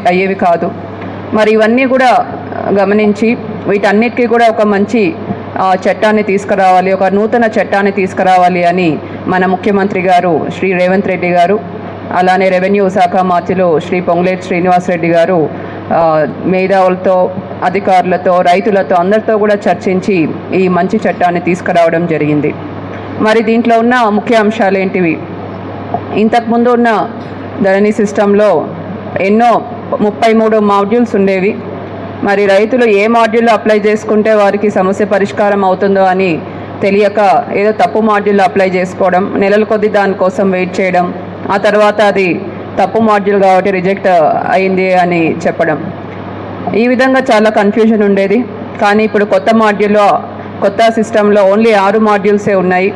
అయ్యేవి కాదు. మరి ఇవన్నీ కూడా గమనించి వీటన్నిటికీ కూడా ఒక మంచి చట్టాన్ని తీసుకురావాలి, ఒక నూతన చట్టాన్ని తీసుకురావాలి అని మన ముఖ్యమంత్రి గారు శ్రీ రేవంత్ రెడ్డి గారు, అలానే రెవెన్యూ శాఖ మంత్రులు శ్రీ పొంగులేటి శ్రీనివాసరెడ్డి గారు మేధావులతో, అధికారులతో, రైతులతో అందరితో కూడా చర్చించి ఈ మంచి చట్టాన్ని తీసుకురావడం జరిగింది. మరి దీంట్లో ఉన్న ముఖ్య అంశాలు ఏంటివి? ఇంతకుముందు ఉన్న ధరణి సిస్టంలో ఎన్నో 33 మాడ్యూల్స్ ఉండేవి. మరి రైతులు ఏ మాడ్యూల్లో అప్లై చేసుకుంటే వారికి సమస్య పరిష్కారం అవుతుందో అని తెలియక ఏదో తప్పు మాడ్యూల్లో అప్లై చేసుకోవడం, నెలల కొద్దీ దానికోసం వెయిట్ చేయడం, ఆ తర్వాత అది తప్పు మాడ్యూల్ కాబట్టి రిజెక్ట్ అయింది అని చెప్పడం, ఈ విధంగా చాలా కన్ఫ్యూజన్ ఉండేది. కానీ ఇప్పుడు కొత్త సిస్టంలో ఓన్లీ 6 మాడ్యూల్సే ఉన్నాయి.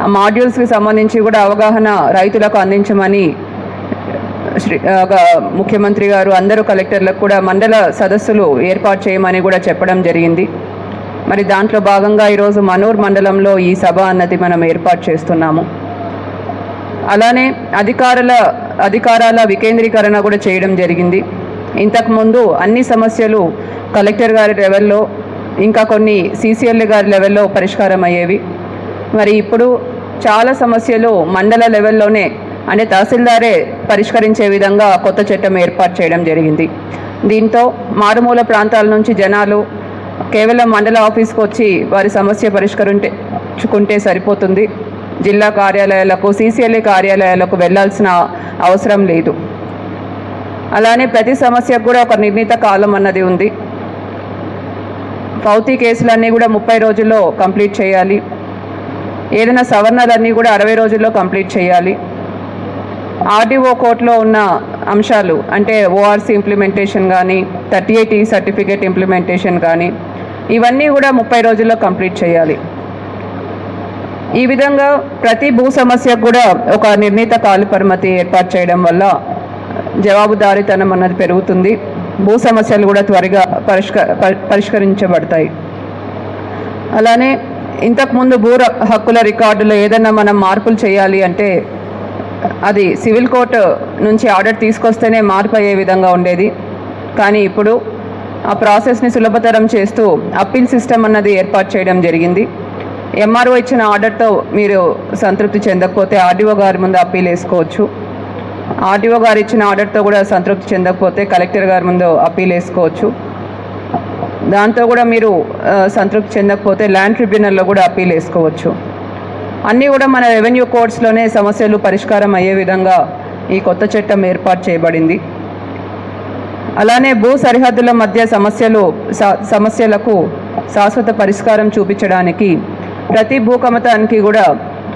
ఆ మాడ్యూల్స్కి సంబంధించి కూడా అవగాహన రైతులకు అందించమని ముఖ్యమంత్రి గారు అందరూ కలెక్టర్లకు కూడా మండల సదస్సులు ఏర్పాటు చేయమని కూడా చెప్పడం జరిగింది. మరి దాంట్లో భాగంగా ఈరోజు మనూర్ మండలంలో ఈ సభ అన్నది మనం ఏర్పాటు చేస్తున్నాము. అలానే అధికారాల వికేంద్రీకరణ కూడా చేయడం జరిగింది. ఇంతకుముందు అన్ని సమస్యలు కలెక్టర్ గారి లెవెల్లో, ఇంకా కొన్ని సిసిఎల్ గారి లెవెల్లో పరిష్కారం అయ్యేవి. మరి ఇప్పుడు చాలా సమస్యలు మండల లెవెల్లోనే, అంటే తహసీల్దారే పరిష్కరించే విధంగా కొత్త చట్టం ఏర్పాటు చేయడం జరిగింది. దీంతో మారుమూల ప్రాంతాల నుంచి జనాలు కేవలం మండల ఆఫీస్కి వచ్చి వారి సమస్య పరిష్కరించుకుంటే సరిపోతుంది. జిల్లా కార్యాలయాలకు, సిసిఎల్ఏ కార్యాలయాలకు వెళ్లాల్సిన అవసరం లేదు. అలానే ప్రతి సమస్యకు కూడా ఒక నిర్ణీత కాలం అన్నది ఉంది. ఫౌతీ కేసులన్నీ కూడా 30 రోజుల్లో కంప్లీట్ చేయాలి. ఏదైనా సవరణలన్నీ కూడా 60 రోజుల్లో కంప్లీట్ చేయాలి. ఆర్డీఓ కోర్టులో ఉన్న అంశాలు అంటే ఓఆర్సీ ఇంప్లిమెంటేషన్ కానీ, 38E సర్టిఫికేట్ ఇంప్లిమెంటేషన్ కానీ, ఇవన్నీ కూడా 30 రోజుల్లో కంప్లీట్ చేయాలి. ఈ విధంగా ప్రతి భూ సమస్యకు కూడా ఒక నిర్ణీత కాల పరిమితి ఏర్పాటు చేయడం వల్ల జవాబుదారీతనం అన్నది పెరుగుతుంది. భూ సమస్యలు కూడా త్వరగా పరిష్కరించబడతాయి. అలానే ఇంతకుముందు భూ హక్కుల రికార్డులో ఏదైనా మనం మార్పులు చేయాలి అంటే అది సివిల్ కోర్టు నుంచి ఆర్డర్ తీసుకొస్తేనే మార్పు అయ్యే విధంగా ఉండేది. కానీ ఇప్పుడు ఆ ప్రాసెస్ని సులభతరం చేస్తూ అప్పీల్ సిస్టమ్ అన్నది ఏర్పాటు చేయడం జరిగింది. ఎంఆర్ఓ ఇచ్చిన ఆర్డర్తో మీరు సంతృప్తి చెందకపోతే ఆర్డీఓ గారి ముందు అప్పీల్ వేసుకోవచ్చు. ఆర్డీఓ గారు ఇచ్చిన ఆర్డర్తో కూడా సంతృప్తి చెందకపోతే కలెక్టర్ గారి ముందు అప్పీల్ వేసుకోవచ్చు. దాంతో కూడా మీరు సంతృప్తి చెందకపోతే ల్యాండ్ ట్రిబ్యునల్లో కూడా అప్పీల్ వేసుకోవచ్చు. అన్నీ కూడా మన రెవెన్యూ కోర్ట్స్లోనే సమస్యలు పరిష్కారం అయ్యే విధంగా ఈ కొత్త చట్టం ఏర్పాటు చేయబడింది. అలానే భూ సరిహద్దుల మధ్య సమస్యలకు శాశ్వత పరిష్కారం చూపించడానికి ప్రతి భూ కమతానికి కూడా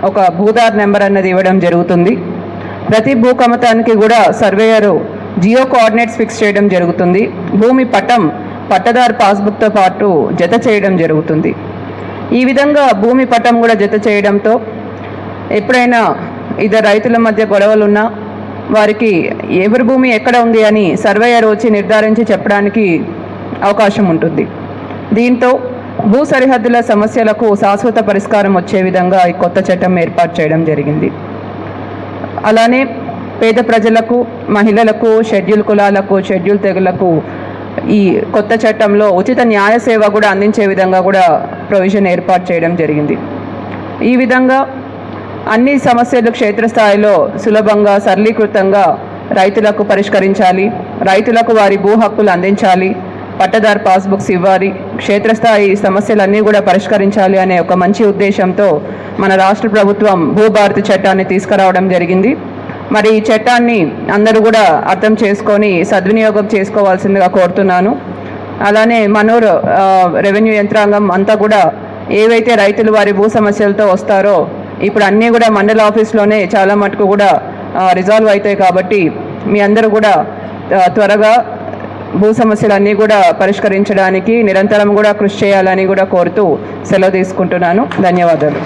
ఒక భూదార్ నెంబర్ అన్నది ఇవ్వడం జరుగుతుంది. ప్రతి భూ కమతానికి కూడా సర్వేయరు జియో కోఆర్డినేట్స్ ఫిక్స్ చేయడం జరుగుతుంది. భూమి పట్టదారు పాస్బుక్తో పాటు జత చేయడం జరుగుతుంది. ఈ విధంగా భూమి పట్టం కూడా జత చేయడంతో ఎప్పుడైనా ఇద్దరు రైతుల మధ్య గొడవలున్నా వారికి ఎవరి భూమి ఎక్కడ ఉంది అని సర్వేయర్ వచ్చి నిర్ధారించి చెప్పడానికి అవకాశం ఉంటుంది. దీంతో భూ సరిహద్దుల సమస్యలకు శాశ్వత పరిష్కారం వచ్చే విధంగా ఈ కొత్త చట్టం ఏర్పాటు చేయడం జరిగింది. అలానే పేద ప్రజలకు, మహిళలకు, షెడ్యూల్ కులాలకు, షెడ్యూల్ తెగలకు ఈ కొత్త చట్టంలో ఉచిత న్యాయ సేవ కూడా అందించే విధంగా కూడా ప్రొవిజన్ ఏర్పాటు చేయడం జరిగింది. ఈ విధంగా అన్ని సమస్యలు క్షేత్రస్థాయిలో సులభంగా, సరళీకృతంగా రైతులకు పరిష్కరించాలి, రైతులకు వారి భూ హక్కులు అందించాలి, పట్టదారు పాస్బుక్స్ ఇవ్వాలి, క్షేత్రస్థాయి సమస్యలన్నీ కూడా పరిష్కరించాలి అనే ఒక మంచి ఉద్దేశంతో మన రాష్ట్ర ప్రభుత్వం భూభారతి చట్టాన్ని తీసుకురావడం జరిగింది. మరి ఈ చట్టాన్ని అందరూ కూడా అర్థం చేసుకొని సద్వినియోగం చేసుకోవాల్సిందిగా కోరుతున్నాను. అలానే మనూర్ రెవెన్యూ యంత్రాంగం అంతా కూడా ఏవైతే రైతులు వారి భూ సమస్యలతో వస్తారో ఇప్పుడు అన్నీ కూడా మండల ఆఫీస్లోనే చాలా మటుకు కూడా రిజాల్వ్ అవుతాయి. కాబట్టి మీ అందరూ కూడా త్వరగా భూ సమస్యలన్నీ కూడా పరిష్కరించడానికి నిరంతరం కూడా కృషి చేయాలని కూడా కోరుతూ సెలవు తీసుకుంటున్నాను. ధన్యవాదాలు.